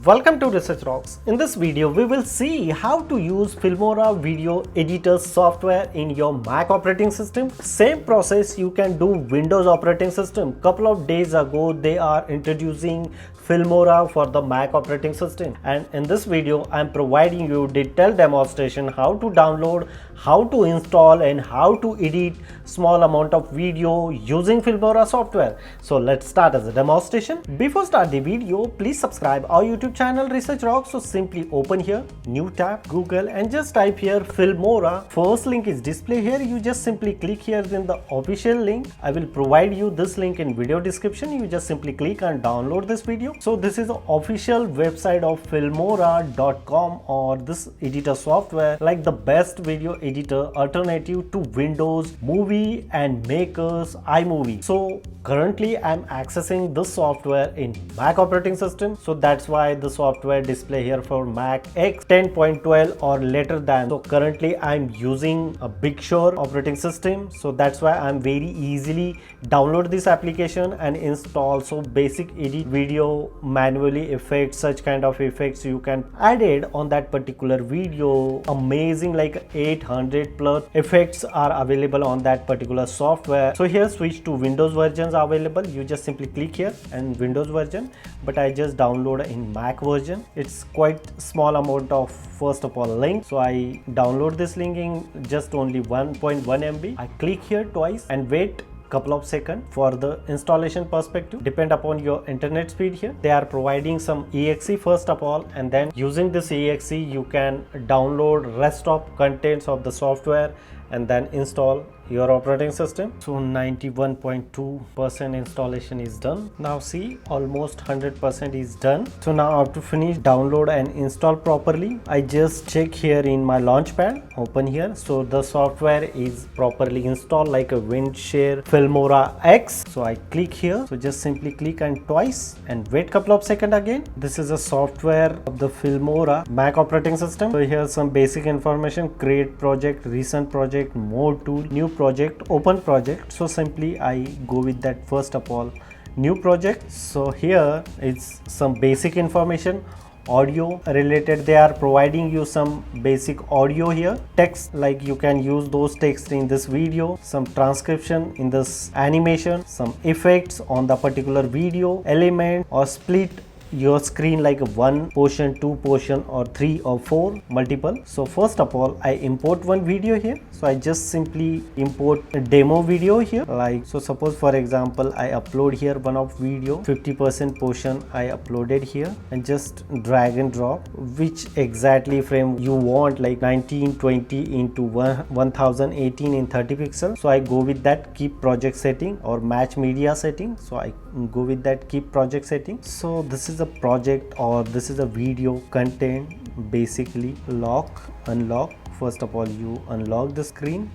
Welcome to Research Rocks. In this video, we will see how to use Filmora video editor software in your Mac operating system. Same process you can do Windows operating system. Couple of days ago, they are introducing Filmora for the Mac operating system. And in this video, I am providing you detailed demonstration how to download, how to install and how to edit small amount of video using Filmora software. So let's start as a demonstration. Before start the video, please subscribe our YouTube channel Research Rocks. So simply open here, new tab, Google and just type here Filmora. First link is display here. You just simply click here in the official link. I will provide you this link in video description. You just simply click and download this video. So this is the official website of filmora.com or this editor software, like the best video editor alternative to Windows Movie and Maker's iMovie. So currently I'm accessing this software in Mac operating system. So that's why the software display here for Mac X 10.12 or later than. So currently I'm using a Big Sur operating system. So that's why I'm very easily download this application and install. So basic edit video, manually effects, such kind of effects you can add it on that particular video. Amazing, like 800 plus effects are available on that particular software. So here switch to Windows versions are available. You just simply click here and Windows version, but I just download in Mac version. It's quite small amount of first of all link. So I download this link in just only 1.1 MB. I click here twice and wait couple of seconds for the installation perspective. Depend upon your internet speed here. They are providing some exe first of all, and then using this exe you can download rest of contents of the software and then install your operating system. So 91.2% installation is done. Now see, almost 100% is done. So now to finish download and install properly, I just check here in my launchpad, open here. So the software is properly installed like a WindShare Filmora X. So I click here. So just simply click and twice and wait couple of seconds again. This is a software of the Filmora Mac operating system. So here's some basic information: create project, recent project, more tool, new project, open project. So simply I go with that first of all, new project. So here it's some basic information, audio related. They are providing you some basic audio here, text, like you can use those text in this video, some transcription in this animation, some effects on the particular video, element or split your screen like one portion, two portion or three or four multiple. So first of all I import one video here. So I just simply import a demo video here, like so suppose for example I upload here one of video 50% portion I uploaded here, and just drag and drop which exactly frame you want, like 1920 into 1018 in 30 pixels. So I go with that keep project setting or match media setting. So I go with that keep project setting. So this is a project or this is a video content. Basically lock, unlock. First of all you unlock the screen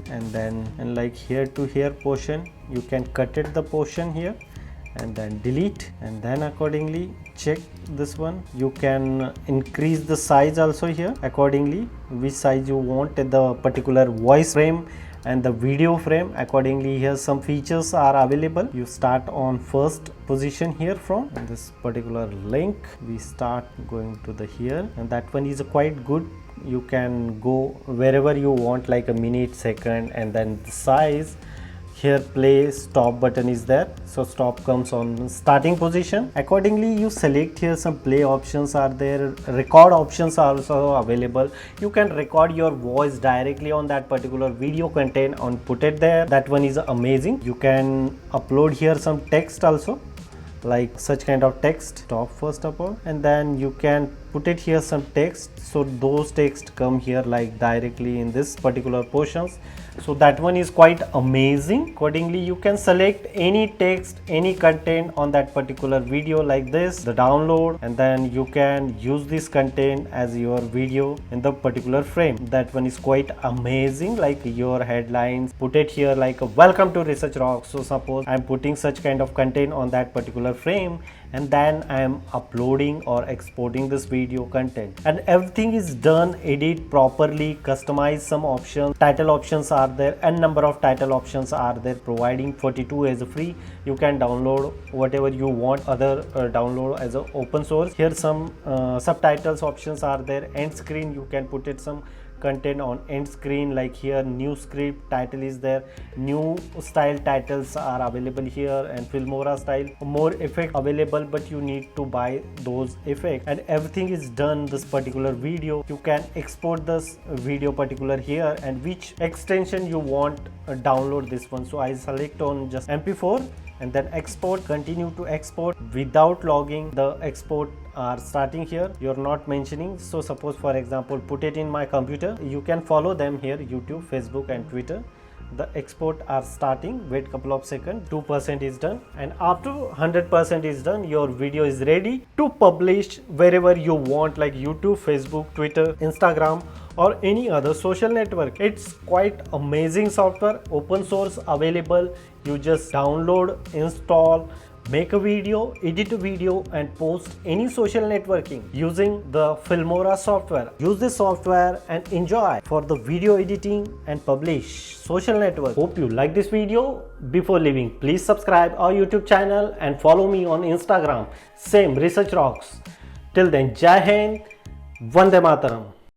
and then and like here to here portion you can cut it the portion here and then delete, and then accordingly check this one. You can increase the size also here accordingly which size you want, the particular voice frame and the video frame accordingly. Here some features are available. You start on first position here from this particular link. We start going to the here, and that one is quite good. You can go wherever you want, like a minute, second, and then the size. Here play stop button is there. So stop comes on starting position. Accordingly you select here some play options are there, record options are also available. You can record your voice directly on that particular video content and put it there. That one is amazing. You can upload here some text also, like such kind of text. Stop first of all, and then you can put it here some text. So those text come here like directly in this particular portions. So that one is quite amazing. Accordingly you can select any text, any content on that particular video like this, the download, and then you can use this content as your video in the particular frame. That one is quite amazing, like your headlines, put it here like a welcome to Research Rocks. So suppose I'm putting such kind of content on that particular frame, and then I am uploading or exporting this video content, and everything is done, edit properly, customize some options, title options are there, and number of title options are there, providing 42 as a free. You can download whatever you want, other download as a open source. Here some subtitles options are there, end screen you can put it some content on end screen, like here new script title is there, new style titles are available here, and Filmora style more effect available, but you need to buy those effects, and everything is done this particular video. You can export this video particular here, and which extension you want download this one. So I select on just MP4 and then export, continue to export without logging. The export are starting here, you're not mentioning. So suppose for example put it in my computer, you can follow them here, YouTube, Facebook and Twitter. The export are starting, wait couple of seconds, 2% is done, and after 100% is done, your video is ready to publish wherever you want, like YouTube, Facebook, Twitter, Instagram or any other social network. It's quite amazing software, open source available. You just download, install, make a video, edit a video and post any social networking using the Filmora software. Use this software and enjoy for the video editing and publish social network. Hope you like this video. Before leaving, please subscribe our YouTube channel and follow me on Instagram, same Research Rocks. Till then, Jai Hind, Vande Mataram.